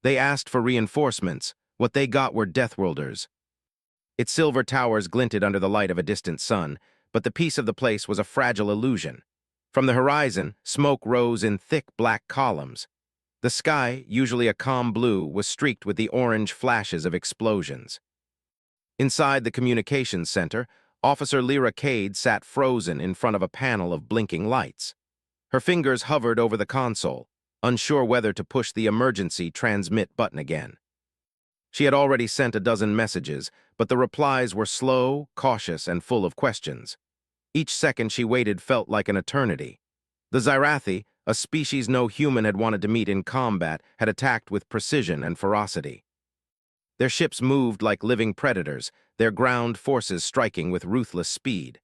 They asked for reinforcements. What they got were Deathworlders. Its silver towers glinted under the light of a distant sun, but the peace of the place was a fragile illusion. From the horizon, smoke rose in thick black columns. The sky, usually a calm blue, was streaked with the orange flashes of explosions. Inside the communications center, Officer Lyra Cade sat frozen in front of a panel of blinking lights. Her fingers hovered over the console, unsure whether to push the emergency transmit button again. She had already sent a dozen messages, but the replies were slow, cautious, and full of questions. Each second she waited felt like an eternity. The Xyrathi, a species no human had wanted to meet in combat, had attacked with precision and ferocity. Their ships moved like living predators, their ground forces striking with ruthless speed.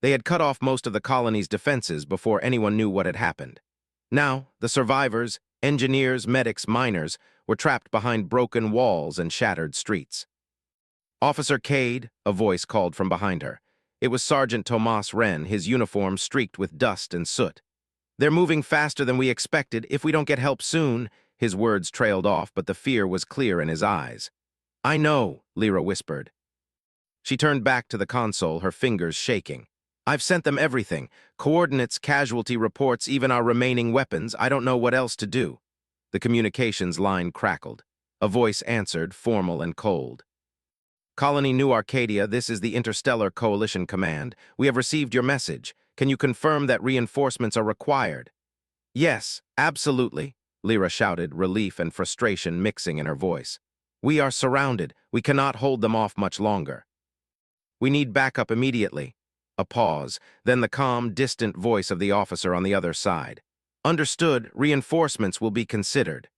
They had cut off most of the colony's defenses before anyone knew what had happened. Now, the survivors, engineers, medics, miners, were trapped behind broken walls and shattered streets. "Officer Cade," a voice called from behind her. It was Sergeant Tomas Wren, his uniform streaked with dust and soot. "They're moving faster than we expected. If we don't get help soon," his words trailed off, but the fear was clear in his eyes. "I know," Lyra whispered. She turned back to the console, her fingers shaking. "I've sent them everything. Coordinates, casualty reports, even our remaining weapons. I don't know what else to do." The communications line crackled. A voice answered, formal and cold. "Colony New Arcadia, this is the Interstellar Coalition Command. We have received your message. Can you confirm that reinforcements are required?" "Yes, absolutely," Lyra shouted, relief and frustration mixing in her voice. "We are surrounded. We cannot hold them off much longer. We need backup immediately." A pause, then the calm, distant voice of the officer on the other side. "Understood, reinforcements will be considered.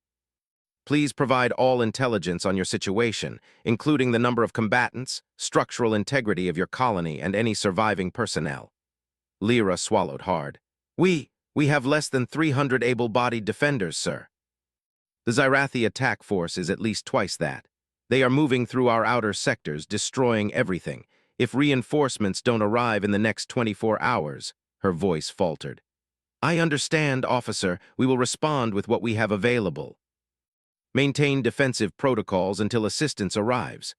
Please provide all intelligence on your situation, including the number of combatants, structural integrity of your colony, and any surviving personnel." Lyra swallowed hard. We have less than 300 able-bodied defenders, sir." "The Xyrathi attack force is at least twice that. They are moving through our outer sectors, destroying everything. If reinforcements don't arrive in the next 24 hours, her voice faltered. "I understand, officer. We will respond with what we have available. Maintain defensive protocols until assistance arrives."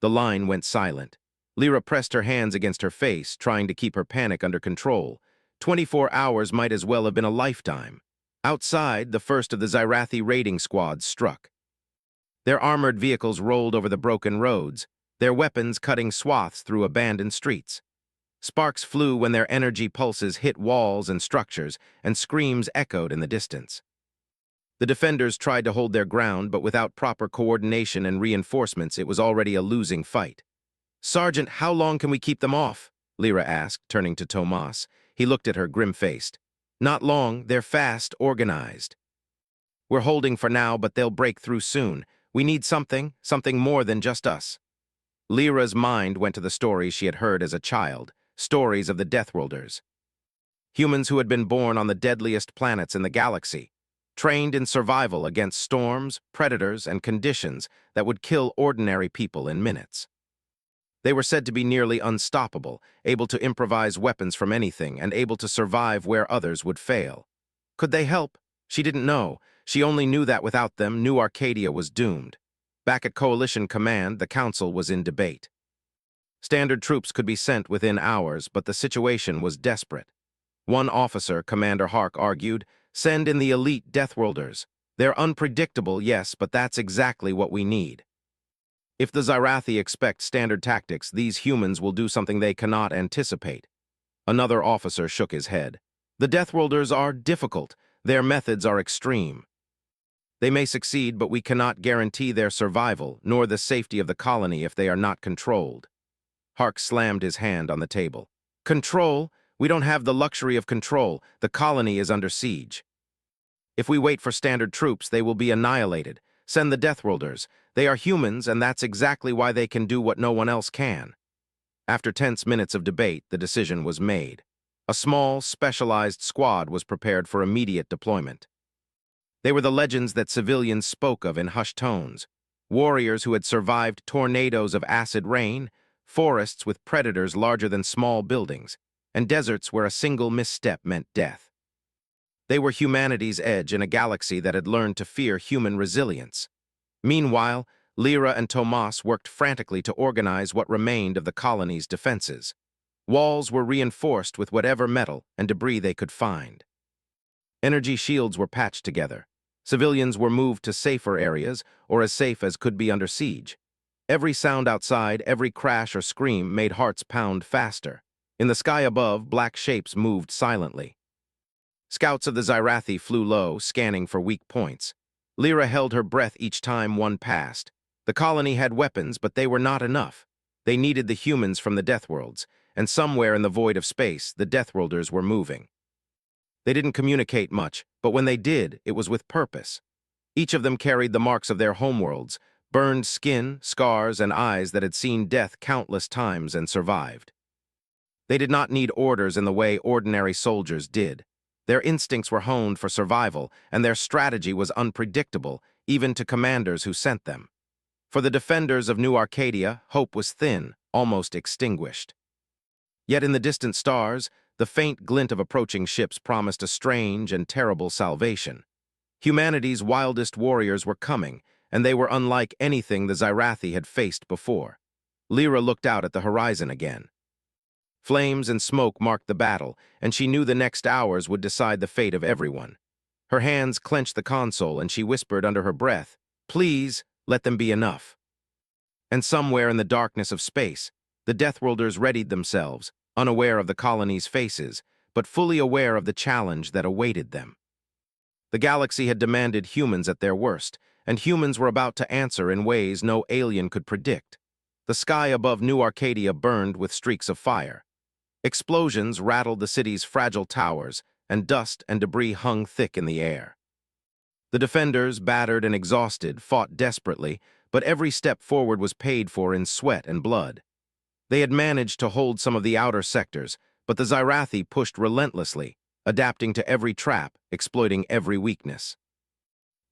The line went silent. Lyra pressed her hands against her face, trying to keep her panic under control. 24 hours might as well have been a lifetime. Outside, the first of the Xyrathi raiding squads struck. Their armored vehicles rolled over the broken roads, their weapons cutting swaths through abandoned streets. Sparks flew when their energy pulses hit walls and structures, and screams echoed in the distance. The defenders tried to hold their ground, but without proper coordination and reinforcements, it was already a losing fight. "Sergeant, how long can we keep them off?" Lyra asked, turning to Tomas. He looked at her grim-faced. "Not long. They're fast, organized. We're holding for now, but they'll break through soon. We need something more than just us." Lyra's mind went to the stories she had heard as a child, stories of the Deathworlders. Humans who had been born on the deadliest planets in the galaxy, trained in survival against storms, predators, and conditions that would kill ordinary people in minutes. They were said to be nearly unstoppable, able to improvise weapons from anything, and able to survive where others would fail. Could they help? She didn't know. She only knew that without them, New Arcadia was doomed. Back at Coalition Command, the Council was in debate. Standard troops could be sent within hours, but the situation was desperate. One officer, Commander Hark, argued, "Send in the elite Deathworlders. They're unpredictable, yes, but that's exactly what we need. If the Xyrathi expect standard tactics, these humans will do something they cannot anticipate." Another officer shook his head. "The Deathworlders are difficult. Their methods are extreme. They may succeed, but we cannot guarantee their survival, nor the safety of the colony if they are not controlled." Hark slammed his hand on the table. "Control? We don't have the luxury of control. The colony is under siege. If we wait for standard troops, they will be annihilated. Send the Deathworlders. They are humans, and that's exactly why they can do what no one else can." After tense minutes of debate, the decision was made. A small, specialized squad was prepared for immediate deployment. They were the legends that civilians spoke of in hushed tones, warriors who had survived tornadoes of acid rain, forests with predators larger than small buildings, and deserts where a single misstep meant death. They were humanity's edge in a galaxy that had learned to fear human resilience. Meanwhile, Lyra and Tomas worked frantically to organize what remained of the colony's defenses. Walls were reinforced with whatever metal and debris they could find. Energy shields were patched together. Civilians were moved to safer areas, or as safe as could be under siege. Every sound outside, every crash or scream made hearts pound faster. In the sky above, black shapes moved silently. Scouts of the Scifi flew low, scanning for weak points. Lyra held her breath each time one passed. The colony had weapons, but they were not enough. They needed the humans from the Deathworlds, and somewhere in the void of space, the Deathworlders were moving. They didn't communicate much, but when they did, it was with purpose. Each of them carried the marks of their homeworlds, burned skin, scars, and eyes that had seen death countless times and survived. They did not need orders in the way ordinary soldiers did. Their instincts were honed for survival, and their strategy was unpredictable, even to commanders who sent them. For the defenders of New Arcadia, hope was thin, almost extinguished. Yet in the distant stars, the faint glint of approaching ships promised a strange and terrible salvation. Humanity's wildest warriors were coming, and they were unlike anything the Scifi had faced before. Lyra looked out at the horizon again. Flames and smoke marked the battle, and she knew the next hours would decide the fate of everyone. Her hands clenched the console, and she whispered under her breath, "Please, let them be enough." And somewhere in the darkness of space, the Deathworlders readied themselves, unaware of the colony's faces, but fully aware of the challenge that awaited them. The galaxy had demanded humans at their worst, and humans were about to answer in ways no alien could predict. The sky above New Arcadia burned with streaks of fire. Explosions rattled the city's fragile towers, and dust and debris hung thick in the air. The defenders, battered and exhausted, fought desperately, but every step forward was paid for in sweat and blood. They had managed to hold some of the outer sectors, but the Scifi pushed relentlessly, adapting to every trap, exploiting every weakness.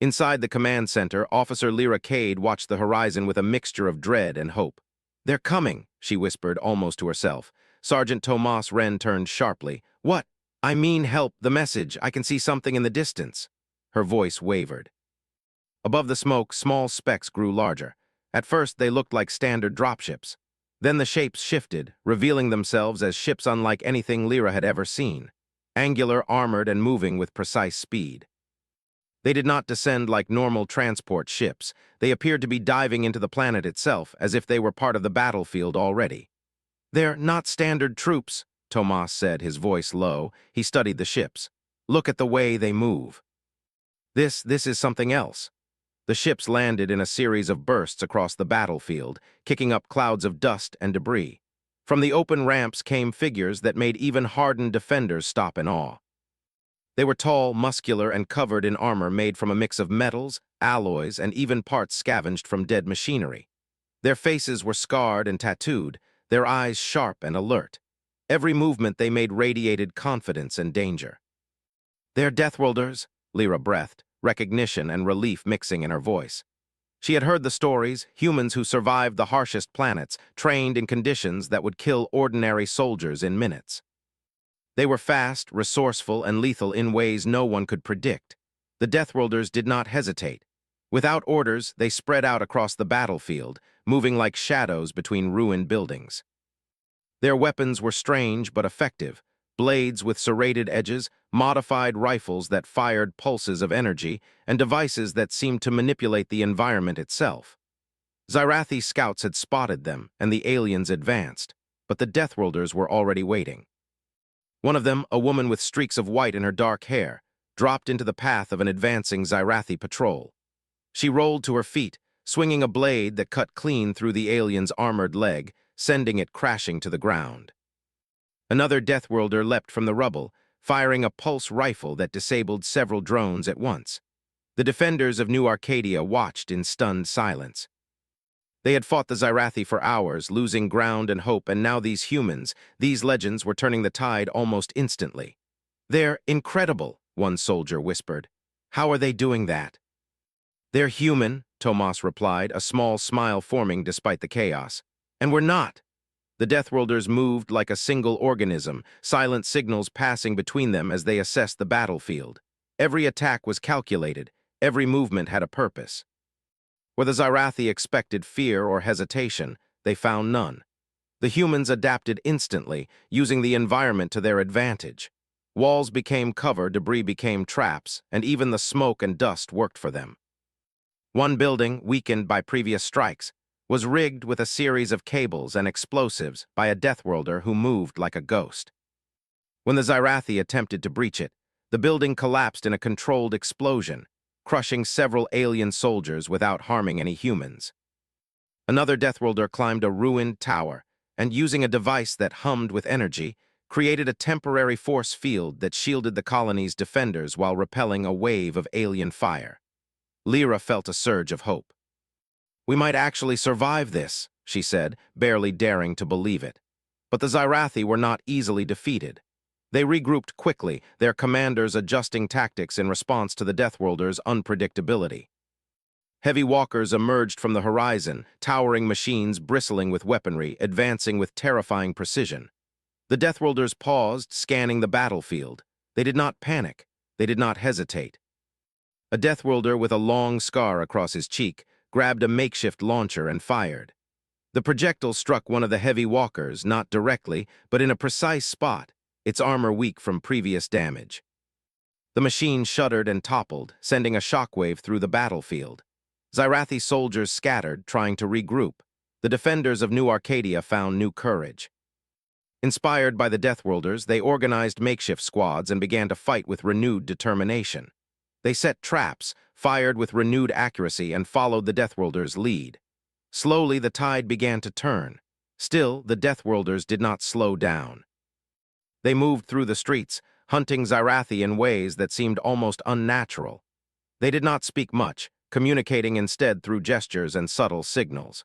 Inside the command center, Officer Lyra Cade watched the horizon with a mixture of dread and hope. "They're coming," she whispered, almost to herself. Sergeant Tomas Wren turned sharply. "What?" "I mean help, the message. I can see something in the distance." Her voice wavered. Above the smoke, small specks grew larger. At first, they looked like standard dropships. Then the shapes shifted, revealing themselves as ships unlike anything Lyra had ever seen. Angular, armored, and moving with precise speed. They did not descend like normal transport ships. They appeared to be diving into the planet itself, as if they were part of the battlefield already. "They're not standard troops," Tomas said, his voice low. He studied the ships. "Look at the way they move. This is something else." The ships landed in a series of bursts across the battlefield, kicking up clouds of dust and debris. From the open ramps came figures that made even hardened defenders stop in awe. They were tall, muscular, and covered in armor made from a mix of metals, alloys, and even parts scavenged from dead machinery. Their faces were scarred and tattooed, their eyes sharp and alert. Every movement they made radiated confidence and danger. "They're Deathworlders," Lyra breathed, recognition and relief mixing in her voice. She had heard the stories, humans who survived the harshest planets, trained in conditions that would kill ordinary soldiers in minutes. They were fast, resourceful, and lethal in ways no one could predict. The Deathworlders did not hesitate. Without orders, they spread out across the battlefield, moving like shadows between ruined buildings. Their weapons were strange but effective, blades with serrated edges, modified rifles that fired pulses of energy, and devices that seemed to manipulate the environment itself. Scifi scouts had spotted them, and the aliens advanced, but the Deathworlders were already waiting. One of them, a woman with streaks of white in her dark hair, dropped into the path of an advancing Scifi patrol. She rolled to her feet, swinging a blade that cut clean through the alien's armored leg, sending it crashing to the ground. Another Deathworlder leapt from the rubble, firing a pulse rifle that disabled several drones at once. The defenders of New Arcadia watched in stunned silence. They had fought the Scifi for hours, losing ground and hope, and now these humans, these legends, were turning the tide almost instantly. "They're incredible," one soldier whispered. "How are they doing that?" "They're human," Tomas replied, a small smile forming despite the chaos. "And we're not." The Deathworlders moved like a single organism, silent signals passing between them as they assessed the battlefield. Every attack was calculated, every movement had a purpose. Where the Xyrathi expected fear or hesitation, they found none. The humans adapted instantly, using the environment to their advantage. Walls became cover, debris became traps, and even the smoke and dust worked for them. One building, weakened by previous strikes, was rigged with a series of cables and explosives by a Deathworlder who moved like a ghost. When the Xyrathi attempted to breach it, the building collapsed in a controlled explosion, crushing several alien soldiers without harming any humans. Another Deathworlder climbed a ruined tower and, using a device that hummed with energy, created a temporary force field that shielded the colony's defenders while repelling a wave of alien fire. Lyra felt a surge of hope. "We might actually survive this," she said, barely daring to believe it. But the Xyrathi were not easily defeated. They regrouped quickly, their commanders adjusting tactics in response to the Deathworlders' unpredictability. Heavy walkers emerged from the horizon, towering machines bristling with weaponry, advancing with terrifying precision. The Deathworlders paused, scanning the battlefield. They did not panic. They did not hesitate. A Deathworlder with a long scar across his cheek grabbed a makeshift launcher and fired. The projectile struck one of the heavy walkers, not directly, but in a precise spot, its armor weak from previous damage. The machine shuddered and toppled, sending a shockwave through the battlefield. Xyrathi soldiers scattered, trying to regroup. The defenders of New Arcadia found new courage. Inspired by the Deathworlders, they organized makeshift squads and began to fight with renewed determination. They set traps, fired with renewed accuracy, and followed the Deathworlders' lead. Slowly, the tide began to turn. Still, the Deathworlders did not slow down. They moved through the streets, hunting Xyrathi in ways that seemed almost unnatural. They did not speak much, communicating instead through gestures and subtle signals.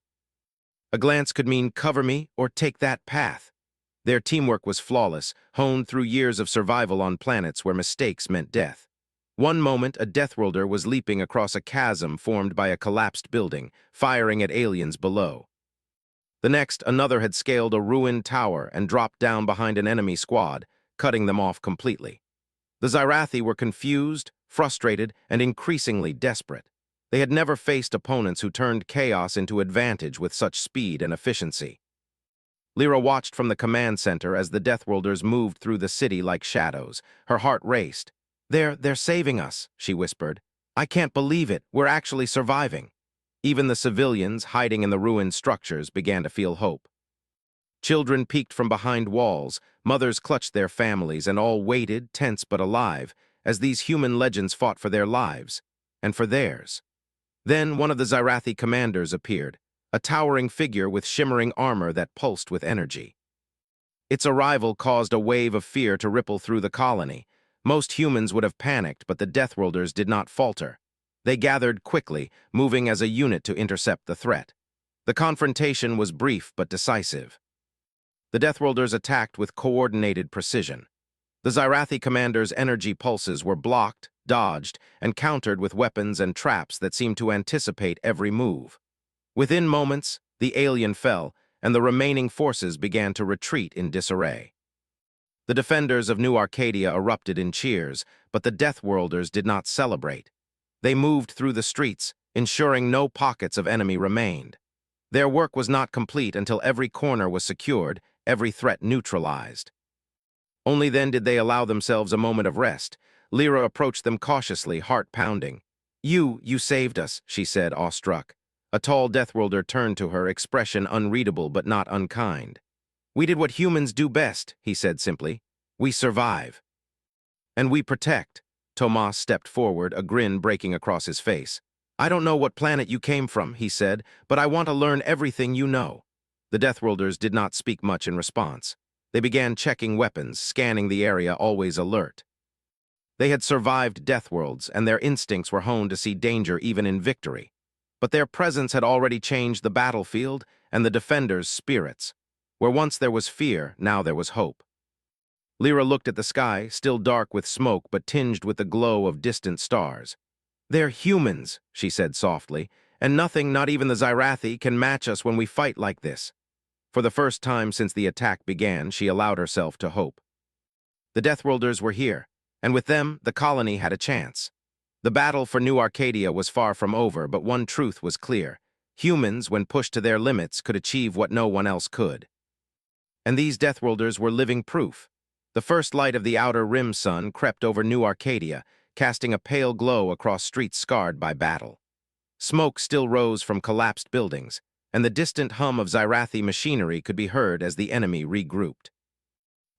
A glance could mean "cover me" or "take that path." Their teamwork was flawless, honed through years of survival on planets where mistakes meant death. One moment, a Deathworlder was leaping across a chasm formed by a collapsed building, firing at aliens below. The next, another had scaled a ruined tower and dropped down behind an enemy squad, cutting them off completely. The Xyrathi were confused, frustrated, and increasingly desperate. They had never faced opponents who turned chaos into advantage with such speed and efficiency. Lyra watched from the command center as the Deathworlders moved through the city like shadows. Her heart raced. They're saving us," she whispered. "I can't believe it. We're actually surviving." Even the civilians, hiding in the ruined structures, began to feel hope. Children peeked from behind walls, mothers clutched their families, and all waited, tense but alive, as these human legends fought for their lives, and for theirs. Then one of the Xyrathi commanders appeared, a towering figure with shimmering armor that pulsed with energy. Its arrival caused a wave of fear to ripple through the colony. Most humans would have panicked, but the Deathworlders did not falter. They gathered quickly, moving as a unit to intercept the threat. The confrontation was brief but decisive. The Deathworlders attacked with coordinated precision. The Xyrathi commander's energy pulses were blocked, dodged, and countered with weapons and traps that seemed to anticipate every move. Within moments, the alien fell, and the remaining forces began to retreat in disarray. The defenders of New Arcadia erupted in cheers, but the Deathworlders did not celebrate. They moved through the streets, ensuring no pockets of enemy remained. Their work was not complete until every corner was secured, every threat neutralized. Only then did they allow themselves a moment of rest. Lyra approached them cautiously, heart pounding. You saved us," she said, awestruck. A tall Deathworlder turned to her, expression unreadable but not unkind. "We did what humans do best," he said simply. "We survive." "And we protect." Tomas stepped forward, a grin breaking across his face. "I don't know what planet you came from," he said, "but I want to learn everything you know." The Deathworlders did not speak much in response. They began checking weapons, scanning the area, always alert. They had survived Deathworlds, and their instincts were honed to see danger even in victory. But their presence had already changed the battlefield and the defenders' spirits. Where once there was fear, now there was hope. Lyra looked at the sky, still dark with smoke but tinged with the glow of distant stars. "They're humans," she said softly, "and nothing, not even the Xyrathi, can match us when we fight like this." For the first time since the attack began, she allowed herself to hope. The Deathworlders were here, and with them, the colony had a chance. The battle for New Arcadia was far from over, but one truth was clear. Humans, when pushed to their limits, could achieve what no one else could. And these Deathworlders were living proof. The first light of the outer rim sun crept over New Arcadia, casting a pale glow across streets scarred by battle. Smoke still rose from collapsed buildings, and the distant hum of Xyrathi machinery could be heard as the enemy regrouped.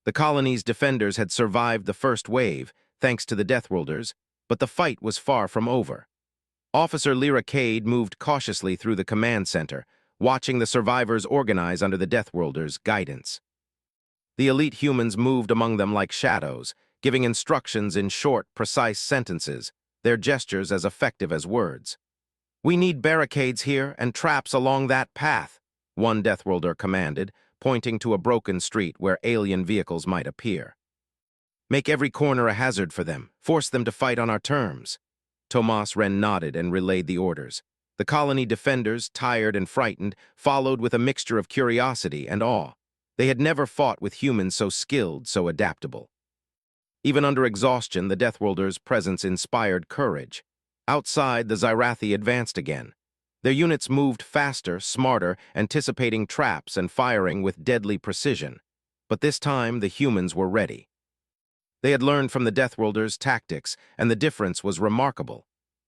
The colony's defenders had survived the first wave, thanks to the Deathworlders, but the fight was far from over. Officer Lyra Cade moved cautiously through the command center, watching the survivors organize under the Deathworlders' guidance. The elite humans moved among them like shadows, giving instructions in short, precise sentences, their gestures as effective as words. "We need barricades here and traps along that path," one Deathworlder commanded, pointing to a broken street where alien vehicles might appear. "Make every corner a hazard for them. Force them to fight on our terms." Tomas Wren nodded and relayed the orders. The colony defenders, tired and frightened, followed with a mixture of curiosity and awe. They had never fought with humans so skilled, so adaptable. Even under exhaustion, the Deathworlders' presence inspired courage. Outside, the Xyrathi advanced again. Their units moved faster, smarter, anticipating traps and firing with deadly precision. But this time, the humans were ready. They had learned from the Deathworlders' tactics, and the difference was remarkable.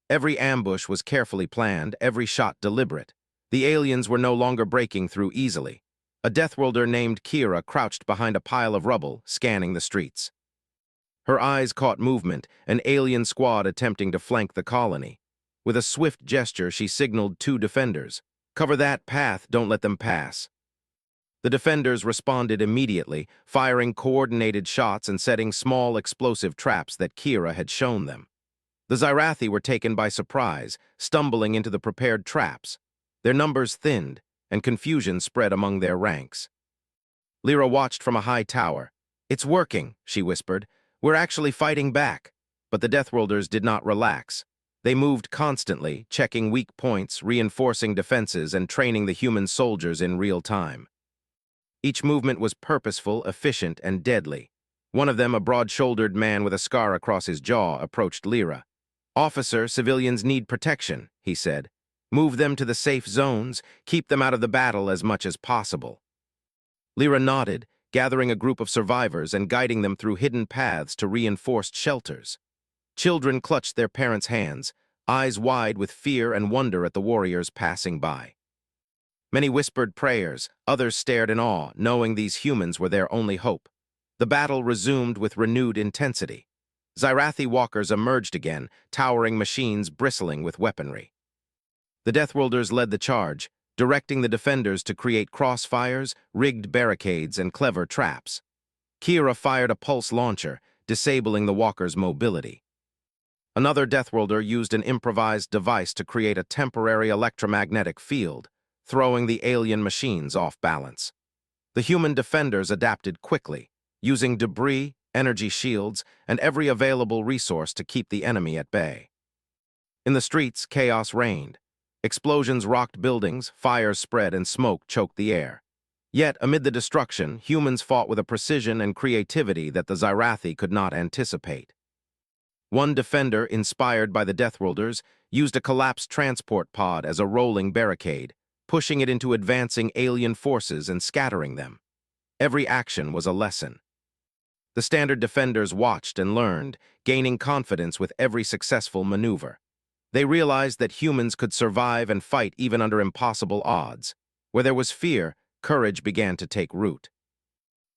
Every ambush was carefully planned, every shot deliberate. The aliens were no longer breaking through easily. A Deathworlder named Kira crouched behind a pile of rubble, scanning the streets. Her eyes caught movement, an alien squad attempting to flank the colony. With a swift gesture, she signaled two defenders. "Cover that path, don't let them pass." The defenders responded immediately, firing coordinated shots and setting small explosive traps that Kira had shown them. The Xyrathi were taken by surprise, stumbling into the prepared traps. Their numbers thinned, and confusion spread among their ranks. Lyra watched from a high tower. "It's working," she whispered. "We're actually fighting back." But the Deathworlders did not relax. They moved constantly, checking weak points, reinforcing defenses, and training the human soldiers in real time. Each movement was purposeful, efficient, and deadly. One of them, a broad-shouldered man with a scar across his jaw, approached Lyra. "Officer, civilians need protection," he said. "Move them to the safe zones, keep them out of the battle as much as possible." Lyra nodded, gathering a group of survivors and guiding them through hidden paths to reinforced shelters. Children clutched their parents' hands, eyes wide with fear and wonder at the warriors passing by. Many whispered prayers, others stared in awe, knowing these humans were their only hope. The battle resumed with renewed intensity. Xyrathi walkers emerged again, towering machines bristling with weaponry. The Deathworlders led the charge, directing the defenders to create crossfires, rigged barricades, and clever traps. Kira fired a pulse launcher, disabling the walkers' mobility. Another Deathworlder used an improvised device to create a temporary electromagnetic field, throwing the alien machines off balance. The human defenders adapted quickly, using debris, energy shields, and every available resource to keep the enemy at bay. In the streets, chaos reigned. Explosions rocked buildings, fires spread, and smoke choked the air. Yet, amid the destruction, humans fought with a precision and creativity that the Xyrathi could not anticipate. One defender, inspired by the Deathworlders, used a collapsed transport pod as a rolling barricade, pushing it into advancing alien forces and scattering them. Every action was a lesson. The standard defenders watched and learned, gaining confidence with every successful maneuver. They realized that humans could survive and fight even under impossible odds. Where there was fear, courage began to take root.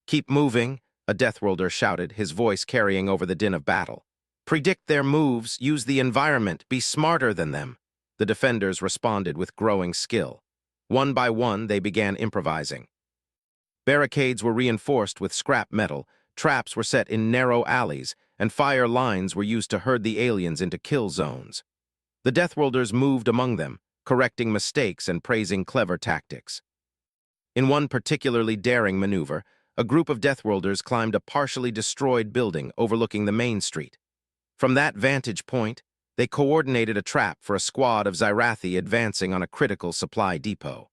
"Keep moving," a Deathworlder shouted, his voice carrying over the din of battle. "Predict their moves, use the environment, be smarter than them." The defenders responded with growing skill. One by one, they began improvising. Barricades were reinforced with scrap metal, traps were set in narrow alleys, and fire lines were used to herd the aliens into kill zones. The Deathworlders moved among them, correcting mistakes and praising clever tactics. In one particularly daring maneuver, a group of Deathworlders climbed a partially destroyed building overlooking the main street. From that vantage point, they coordinated a trap for a squad of Xyrathi advancing on a critical supply depot.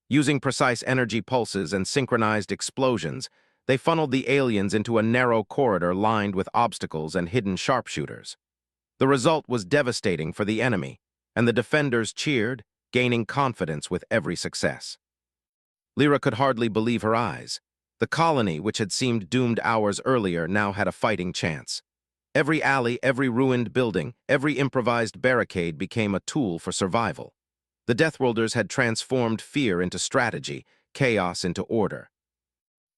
Using precise energy pulses and synchronized explosions, they funneled the aliens into a narrow corridor lined with obstacles and hidden sharpshooters. The result was devastating for the enemy, and the defenders cheered, gaining confidence with every success. Lyra could hardly believe her eyes. The colony, which had seemed doomed hours earlier, now had a fighting chance. Every alley, every ruined building, every improvised barricade became a tool for survival. The Deathworlders had transformed fear into strategy, chaos into order.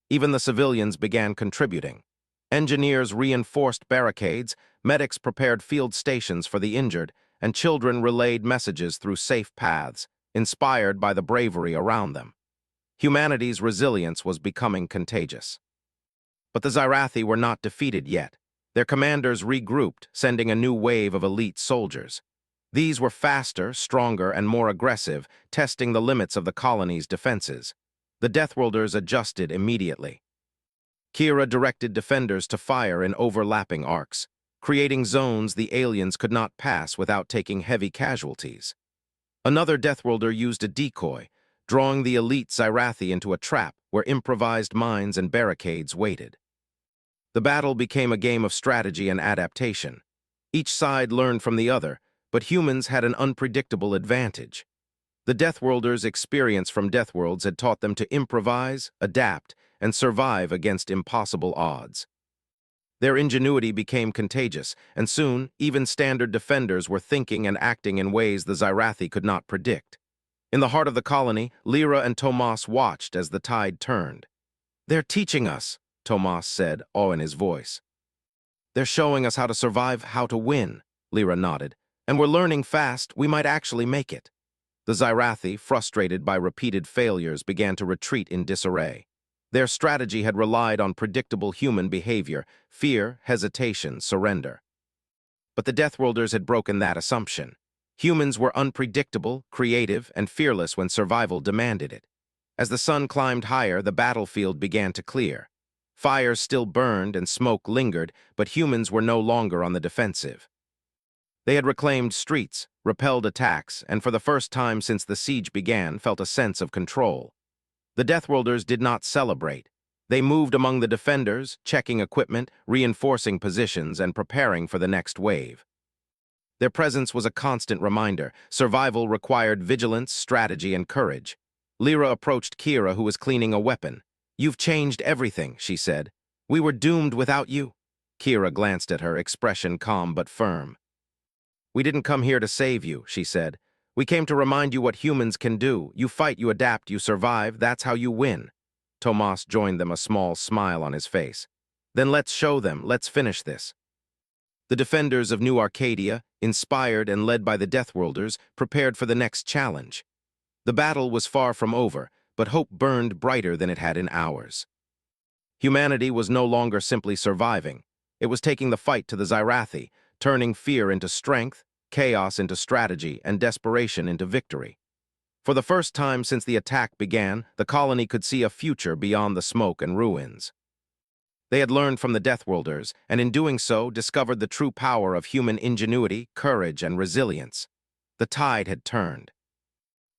Even the civilians began contributing. Engineers reinforced barricades, medics prepared field stations for the injured, and children relayed messages through safe paths, inspired by the bravery around them. Humanity's resilience was becoming contagious. But the Scifi were not defeated yet. Their commanders regrouped, sending a new wave of elite soldiers. These were faster, stronger, and more aggressive, testing the limits of the colony's defenses. The Deathworlders adjusted immediately. Kira directed defenders to fire in overlapping arcs, creating zones the aliens could not pass without taking heavy casualties. Another Deathworlder used a decoy, drawing the elite Scifi into a trap where improvised mines and barricades waited. The battle became a game of strategy and adaptation. Each side learned from the other, but humans had an unpredictable advantage. The Deathworlders' experience from Deathworlds had taught them to improvise, adapt, and survive against impossible odds. Their ingenuity became contagious, and soon, even standard defenders were thinking and acting in ways the Scifi could not predict. In the heart of the colony, Lyra and Tomas watched as the tide turned. "They're teaching us," Tomas said, awe in his voice. "They're showing us how to survive, how to win," Lyra nodded. "And we're learning fast, we might actually make it." The Scifi, frustrated by repeated failures, began to retreat in disarray. Their strategy had relied on predictable human behavior: fear, hesitation, surrender. But the Deathworlders had broken that assumption. Humans were unpredictable, creative, and fearless when survival demanded it. As the sun climbed higher, the battlefield began to clear. Fires still burned and smoke lingered, but humans were no longer on the defensive. They had reclaimed streets, repelled attacks, and for the first time since the siege began, felt a sense of control. The Deathworlders did not celebrate. They moved among the defenders, checking equipment, reinforcing positions, and preparing for the next wave. Their presence was a constant reminder. Survival required vigilance, strategy, and courage. Lyra approached Kira, who was cleaning a weapon. "You've changed everything," she said. "We were doomed without you." Kira glanced at her, expression calm but firm. "We didn't come here to save you," she said. "We came to remind you what humans can do. You fight, you adapt, you survive. That's how you win." Tomas joined them, a small smile on his face. "Then let's show them. Let's finish this." The defenders of New Arcadia, inspired and led by the Deathworlders, prepared for the next challenge. The battle was far from over, but hope burned brighter than it had in hours. Humanity was no longer simply surviving. It was taking the fight to the Scifi, turning fear into strength, chaos into strategy, and desperation into victory. For the first time since the attack began, the colony could see a future beyond the smoke and ruins. They had learned from the Deathworlders, and in doing so, discovered the true power of human ingenuity, courage, and resilience. The tide had turned.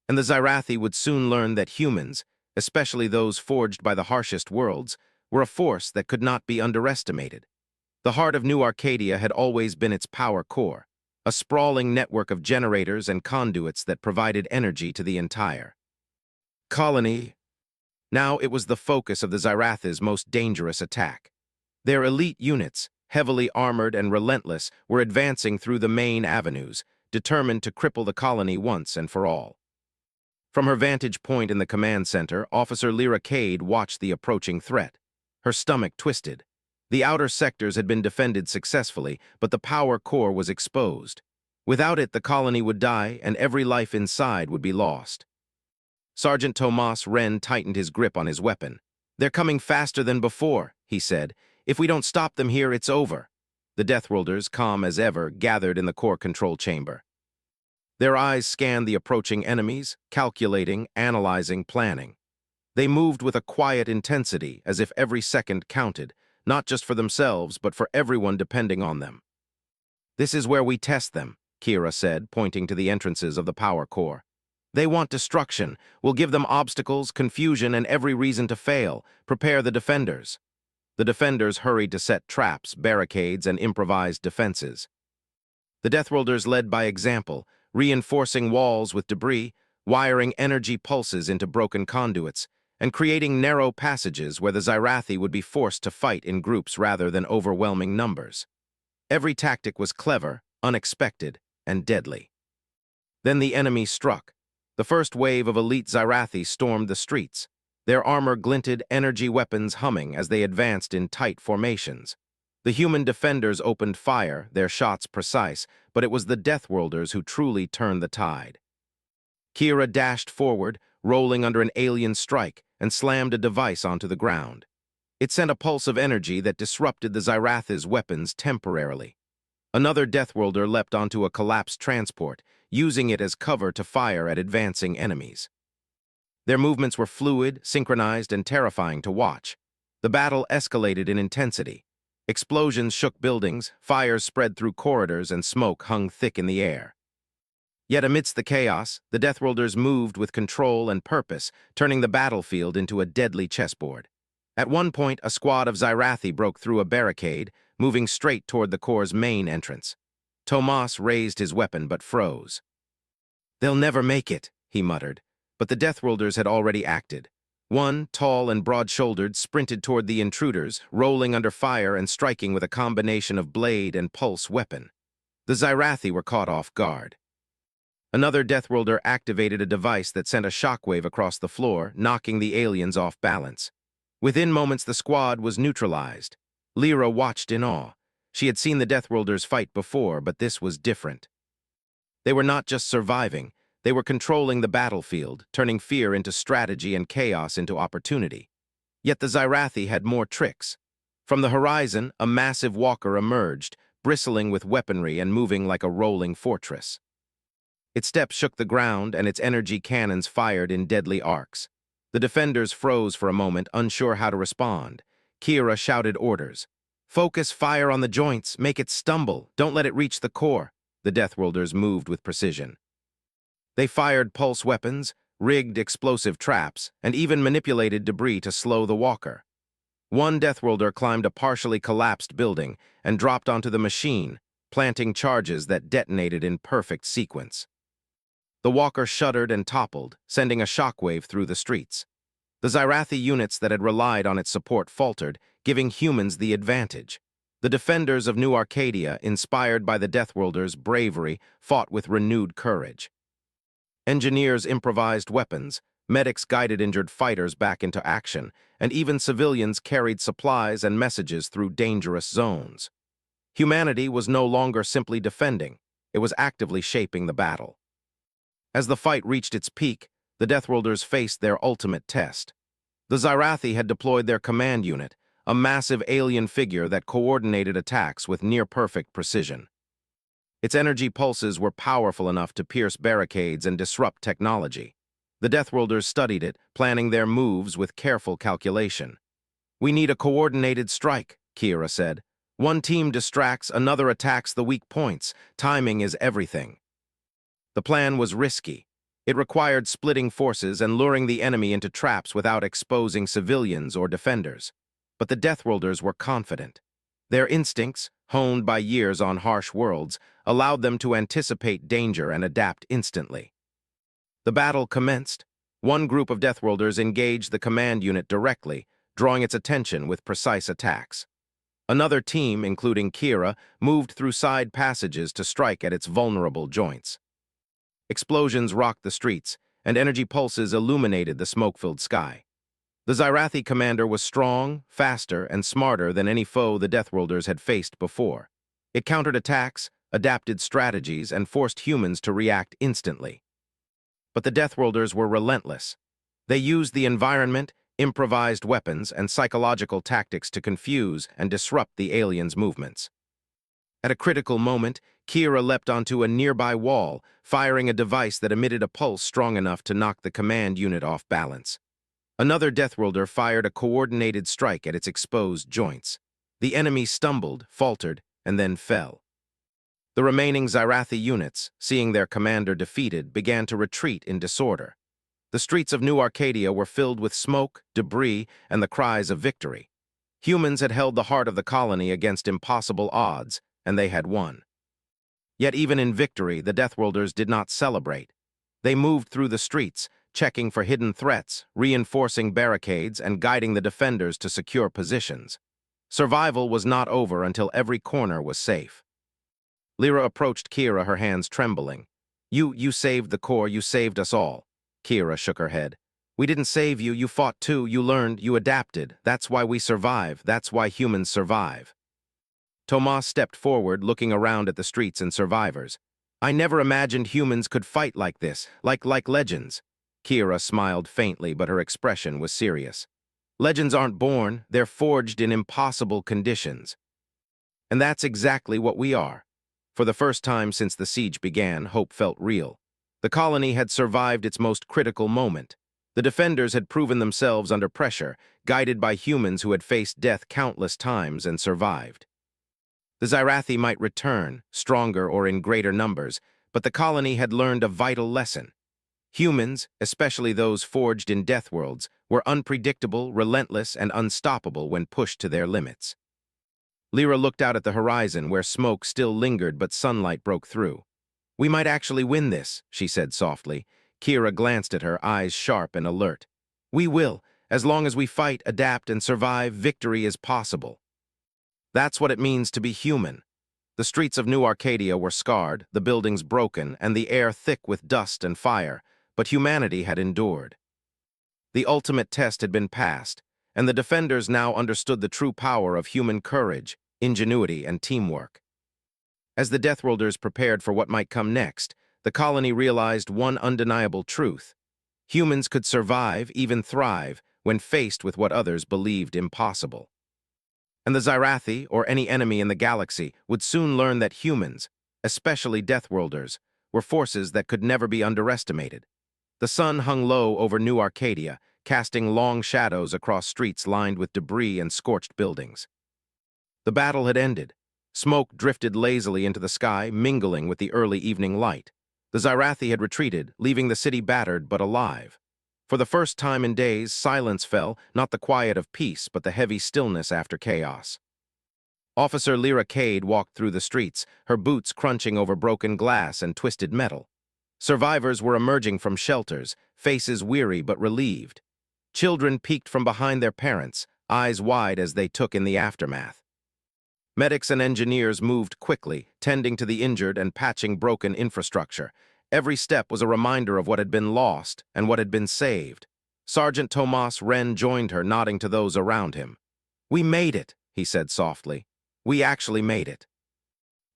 And the Scifi would soon learn that humans, especially those forged by the harshest worlds, were a force that could not be underestimated. The heart of New Arcadia had always been its power core, a sprawling network of generators and conduits that provided energy to the entire colony. Now it was the focus of the Scifi's most dangerous attack. Their elite units, heavily armored and relentless, were advancing through the main avenues, determined to cripple the colony once and for all. From her vantage point in the command center, Officer Lyra Cade watched the approaching threat. Her stomach twisted. The outer sectors had been defended successfully, but the power core was exposed. Without it, the colony would die, and every life inside would be lost. Sergeant Tomas Wren tightened his grip on his weapon. "They're coming faster than before," he said. "If we don't stop them here, it's over." The Deathworlders, calm as ever, gathered in the core control chamber. Their eyes scanned the approaching enemies, calculating, analyzing, planning. They moved with a quiet intensity, as if every second counted, not just for themselves, but for everyone depending on them. "This is where we test them," Kira said, pointing to the entrances of the power core. "They want destruction. We'll give them obstacles, confusion, and every reason to fail. Prepare the defenders." The defenders hurried to set traps, barricades, and improvised defenses. The Deathworlders led by example, reinforcing walls with debris, wiring energy pulses into broken conduits, and creating narrow passages where the Xyrathi would be forced to fight in groups rather than overwhelming numbers. Every tactic was clever, unexpected, and deadly. Then the enemy struck. The first wave of elite Xyrathi stormed the streets, their armor glinted, energy weapons humming as they advanced in tight formations. The human defenders opened fire, their shots precise, but it was the Deathworlders who truly turned the tide. Kira dashed forward, rolling under an alien strike, and slammed a device onto the ground. It sent a pulse of energy that disrupted the Xyrathi's weapons temporarily. Another Deathworlder leapt onto a collapsed transport, using it as cover to fire at advancing enemies. Their movements were fluid, synchronized, and terrifying to watch. The battle escalated in intensity. Explosions shook buildings, fires spread through corridors, and smoke hung thick in the air. Yet amidst the chaos, the Deathworlders moved with control and purpose, turning the battlefield into a deadly chessboard. At one point, a squad of Xyrathi broke through a barricade, moving straight toward the Corps' main entrance. Tomas raised his weapon but froze. "They'll never make it," he muttered, but the Deathworlders had already acted. One, tall and broad-shouldered, sprinted toward the intruders, rolling under fire and striking with a combination of blade and pulse weapon. The Xyrathi were caught off guard. Another Deathworlder activated a device that sent a shockwave across the floor, knocking the aliens off balance. Within moments, the squad was neutralized. Lyra watched in awe. She had seen the Deathworlders fight before, but this was different. They were not just surviving, they were controlling the battlefield, turning fear into strategy and chaos into opportunity. Yet the Xyrathi had more tricks. From the horizon, a massive walker emerged, bristling with weaponry and moving like a rolling fortress. Its steps shook the ground, and its energy cannons fired in deadly arcs. The defenders froze for a moment, unsure how to respond. Kira shouted orders. "Focus fire on the joints, make it stumble, don't let it reach the core." The Deathworlders moved with precision. They fired pulse weapons, rigged explosive traps, and even manipulated debris to slow the walker. One Deathworlder climbed a partially collapsed building and dropped onto the machine, planting charges that detonated in perfect sequence. The walker shuddered and toppled, sending a shockwave through the streets. The Xyrathi units that had relied on its support faltered, giving humans the advantage. The defenders of New Arcadia, inspired by the Deathworlders' bravery, fought with renewed courage. Engineers improvised weapons, medics guided injured fighters back into action, and even civilians carried supplies and messages through dangerous zones. Humanity was no longer simply defending, it was actively shaping the battle. As the fight reached its peak, the Deathworlders faced their ultimate test. The Xyrathi had deployed their command unit, a massive alien figure that coordinated attacks with near-perfect precision. Its energy pulses were powerful enough to pierce barricades and disrupt technology. The Deathworlders studied it, planning their moves with careful calculation. "We need a coordinated strike," Kira said. "One team distracts, another attacks the weak points. Timing is everything." The plan was risky. It required splitting forces and luring the enemy into traps without exposing civilians or defenders. But the Deathworlders were confident. Their instincts, honed by years on harsh worlds, allowed them to anticipate danger and adapt instantly. The battle commenced. One group of Deathworlders engaged the command unit directly, drawing its attention with precise attacks. Another team, including Kira, moved through side passages to strike at its vulnerable joints. Explosions rocked the streets, and energy pulses illuminated the smoke-filled sky. The Xyrathi commander was strong, faster, and smarter than any foe the Deathworlders had faced before. It countered attacks, adapted strategies, and forced humans to react instantly. But the Deathworlders were relentless. They used the environment, improvised weapons, and psychological tactics to confuse and disrupt the aliens' movements. At a critical moment, Kira leapt onto a nearby wall, firing a device that emitted a pulse strong enough to knock the command unit off balance. Another Deathworlder fired a coordinated strike at its exposed joints. The enemy stumbled, faltered, and then fell. The remaining Xyrathi units, seeing their commander defeated, began to retreat in disorder. The streets of New Arcadia were filled with smoke, debris, and the cries of victory. Humans had held the heart of the colony against impossible odds, and they had won. Yet even in victory, the Deathworlders did not celebrate. They moved through the streets, checking for hidden threats, reinforcing barricades, and guiding the defenders to secure positions. Survival was not over until every corner was safe. Lyra approached Kira, her hands trembling. You saved the Corps, you saved us all." Kira shook her head. "We didn't save you, you fought too, you learned, you adapted. That's why we survive, that's why humans survive." Tomas stepped forward, looking around at the streets and survivors. "I never imagined humans could fight like this, like legends." Kira smiled faintly, but her expression was serious. "Legends aren't born, they're forged in impossible conditions. And that's exactly what we are." For the first time since the siege began, hope felt real. The colony had survived its most critical moment. The defenders had proven themselves under pressure, guided by humans who had faced death countless times and survived. The Scifi might return, stronger or in greater numbers, but the colony had learned a vital lesson. Humans, especially those forged in Deathworlds, were unpredictable, relentless, and unstoppable when pushed to their limits. Lyra looked out at the horizon where smoke still lingered but sunlight broke through. "We might actually win this," she said softly. Kira glanced at her, eyes sharp and alert. "We will. As long as we fight, adapt, and survive, victory is possible." That's what it means to be human. The streets of New Arcadia were scarred, the buildings broken, and the air thick with dust and fire, but humanity had endured. The ultimate test had been passed, and the defenders now understood the true power of human courage, ingenuity, and teamwork. As the Deathworlders prepared for what might come next, the colony realized one undeniable truth. Humans could survive, even thrive, when faced with what others believed impossible. And the Scifi, or any enemy in the galaxy, would soon learn that humans, especially Deathworlders, were forces that could never be underestimated. The sun hung low over New Arcadia, casting long shadows across streets lined with debris and scorched buildings. The battle had ended. Smoke drifted lazily into the sky, mingling with the early evening light. The Scifi had retreated, leaving the city battered but alive. For the first time in days, silence fell, not the quiet of peace, but the heavy stillness after chaos. Officer Lyra Cade walked through the streets, her boots crunching over broken glass and twisted metal. Survivors were emerging from shelters, faces weary but relieved. Children peeked from behind their parents, eyes wide as they took in the aftermath. Medics and engineers moved quickly, tending to the injured and patching broken infrastructure. Every step was a reminder of what had been lost and what had been saved. Sergeant Tomas Wren joined her, nodding to those around him. "We made it," he said softly. "We actually made it."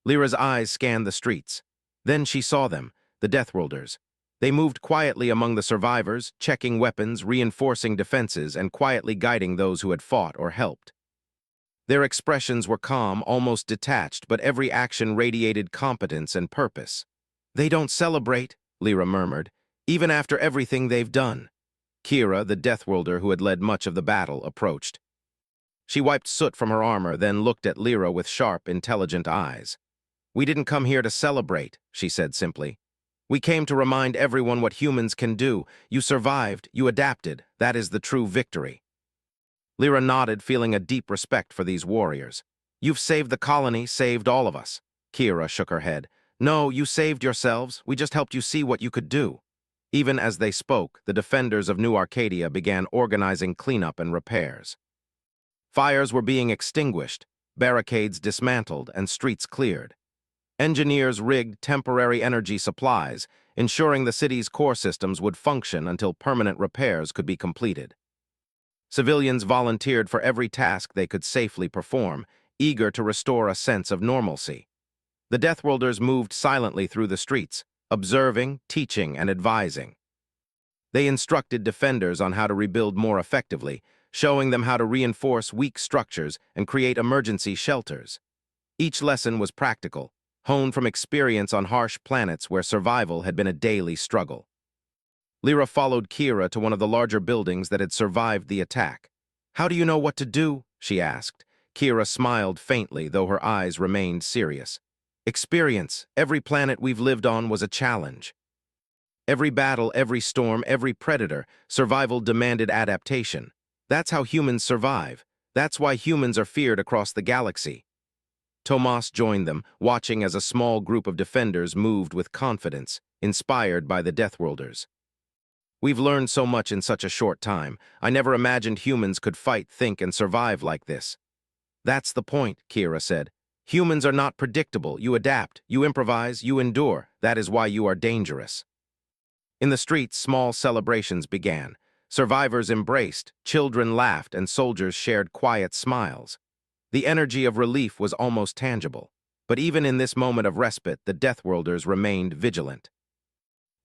Lyra's eyes scanned the streets. Then she saw them, the Deathworlders. They moved quietly among the survivors, checking weapons, reinforcing defenses, and quietly guiding those who had fought or helped. Their expressions were calm, almost detached, but every action radiated competence and purpose. "They don't celebrate," Lyra murmured, "even after everything they've done." Kira, the Deathworlder who had led much of the battle, approached. She wiped soot from her armor, then looked at Lyra with sharp, intelligent eyes. "We didn't come here to celebrate," she said simply. "We came to remind everyone what humans can do. You survived, you adapted. That is the true victory." Lyra nodded, feeling a deep respect for these warriors. "You've saved the colony, saved all of us." Kira shook her head. "No, you saved yourselves. We just helped you see what you could do." Even as they spoke, the defenders of New Arcadia began organizing cleanup and repairs. Fires were being extinguished, barricades dismantled, and streets cleared. Engineers rigged temporary energy supplies, ensuring the city's core systems would function until permanent repairs could be completed. Civilians volunteered for every task they could safely perform, eager to restore a sense of normalcy. The Deathworlders moved silently through the streets, observing, teaching, and advising. They instructed defenders on how to rebuild more effectively, showing them how to reinforce weak structures and create emergency shelters. Each lesson was practical, honed from experience on harsh planets where survival had been a daily struggle. Lyra followed Kira to one of the larger buildings that had survived the attack. "How do you know what to do?" she asked. Kira smiled faintly, though her eyes remained serious. "Experience. Every planet we've lived on was a challenge. Every battle, every storm, every predator, survival demanded adaptation. That's how humans survive. That's why humans are feared across the galaxy." Tomas joined them, watching as a small group of defenders moved with confidence, inspired by the Deathworlders. We've learned so much in such a short time. I never imagined humans could fight, think, and survive like this. That's the point, Kira said. Humans are not predictable. You adapt, you improvise, you endure. That is why you are dangerous. In the streets, small celebrations began. Survivors embraced, children laughed, and soldiers shared quiet smiles. The energy of relief was almost tangible. But even in this moment of respite, the Deathworlders remained vigilant.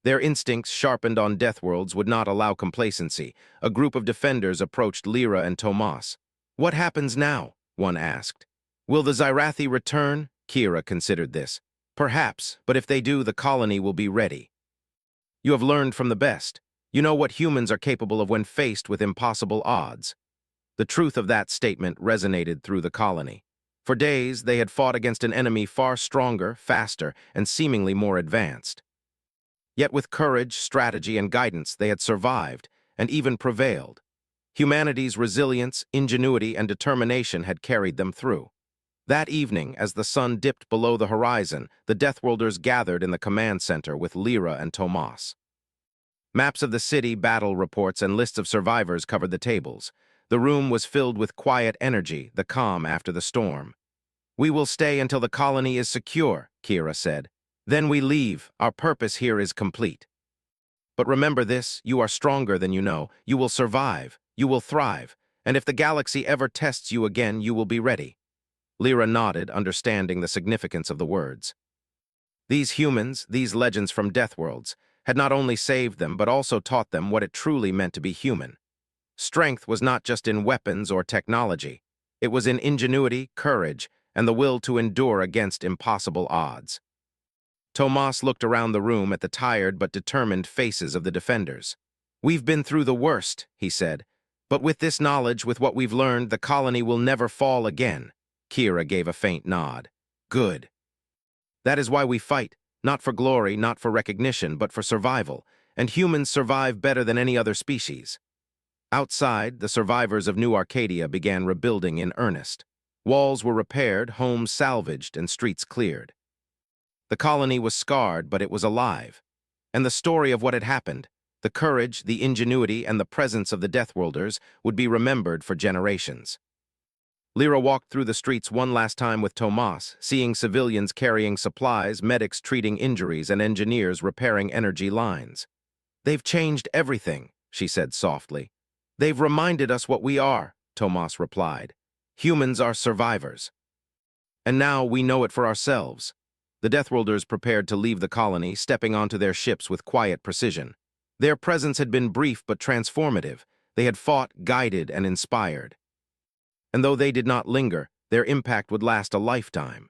Their instincts, sharpened on Deathworlds, would not allow complacency. A group of defenders approached Lyra and Tomas. "What happens now?" one asked. "Will the Zyrathi return?" Kira considered this. "Perhaps, but if they do, the colony will be ready." "You have learned from the best. You know what humans are capable of when faced with impossible odds." The truth of that statement resonated through the colony. For days, they had fought against an enemy far stronger, faster, and seemingly more advanced. Yet with courage, strategy, and guidance, they had survived, and even prevailed. Humanity's resilience, ingenuity, and determination had carried them through. That evening, as the sun dipped below the horizon, the Deathworlders gathered in the command center with Lyra and Tomas. Maps of the city, battle reports, and lists of survivors covered the tables. The room was filled with quiet energy, the calm after the storm. "We will stay until the colony is secure," Kira said. "Then we leave. Our purpose here is complete. But remember this, you are stronger than you know. You will survive. You will thrive. And if the galaxy ever tests you again, you will be ready." Lyra nodded, understanding the significance of the words. These humans, these legends from Deathworlds, had not only saved them, but also taught them what it truly meant to be human. Strength was not just in weapons or technology. It was in ingenuity, courage, and the will to endure against impossible odds. Tomas looked around the room at the tired but determined faces of the defenders. "We've been through the worst," he said. "But with this knowledge, with what we've learned, the colony will never fall again." Kira gave a faint nod. "Good. That is why we fight, not for glory, not for recognition, but for survival. And humans survive better than any other species." Outside, the survivors of New Arcadia began rebuilding in earnest. Walls were repaired, homes salvaged, and streets cleared. The colony was scarred, but it was alive. And the story of what had happened, the courage, the ingenuity, and the presence of the Deathworlders would be remembered for generations. Lyra walked through the streets one last time with Tomas, seeing civilians carrying supplies, medics treating injuries, and engineers repairing energy lines. "They've changed everything," she said softly. "They've reminded us what we are," Tomas replied. "Humans are survivors. And now we know it for ourselves." The Deathworlders prepared to leave the colony, stepping onto their ships with quiet precision. Their presence had been brief but transformative. They had fought, guided, and inspired. And though they did not linger, their impact would last a lifetime.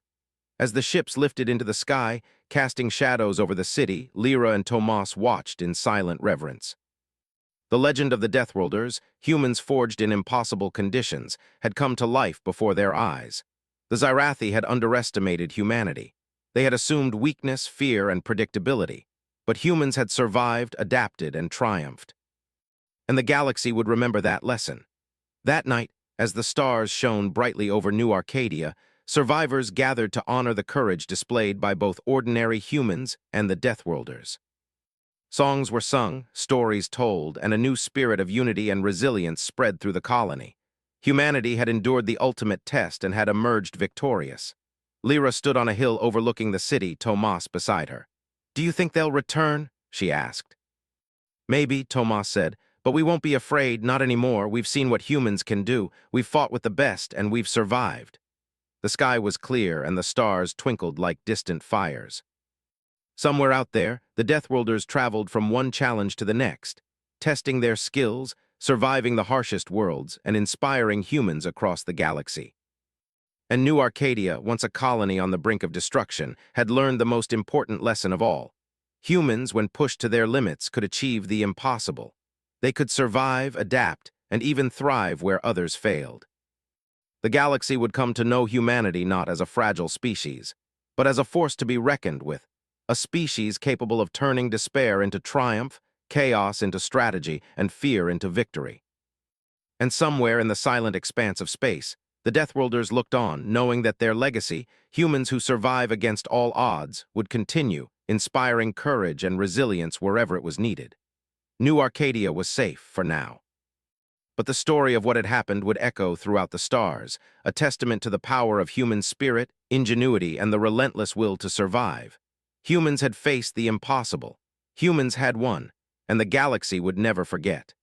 As the ships lifted into the sky, casting shadows over the city, Lyra and Tomas watched in silent reverence. The legend of the Deathworlders, humans forged in impossible conditions, had come to life before their eyes. The Zyrathi had underestimated humanity. They had assumed weakness, fear, and predictability. But humans had survived, adapted, and triumphed. And the galaxy would remember that lesson. That night, as the stars shone brightly over New Arcadia, survivors gathered to honor the courage displayed by both ordinary humans and the Deathworlders. Songs were sung, stories told, and a new spirit of unity and resilience spread through the colony. Humanity had endured the ultimate test and had emerged victorious. Lyra stood on a hill overlooking the city, Tomas beside her. "Do you think they'll return?" she asked. "Maybe," Tomas said, "but we won't be afraid, not anymore. We've seen what humans can do. We've fought with the best, and we've survived." The sky was clear, and the stars twinkled like distant fires. Somewhere out there, the Deathworlders traveled from one challenge to the next, testing their skills, surviving the harshest worlds, and inspiring humans across the galaxy. And New Arcadia, once a colony on the brink of destruction, had learned the most important lesson of all. Humans, when pushed to their limits, could achieve the impossible. They could survive, adapt, and even thrive where others failed. The galaxy would come to know humanity not as a fragile species, but as a force to be reckoned with, a species capable of turning despair into triumph, chaos into strategy, and fear into victory. And somewhere in the silent expanse of space, The Deathworlders looked on, knowing that their legacy, humans who survive against all odds, would continue, inspiring courage and resilience wherever it was needed. New Arcadia was safe for now. But the story of what had happened would echo throughout the stars, a testament to the power of human spirit, ingenuity, and the relentless will to survive. Humans had faced the impossible. Humans had won, and the galaxy would never forget.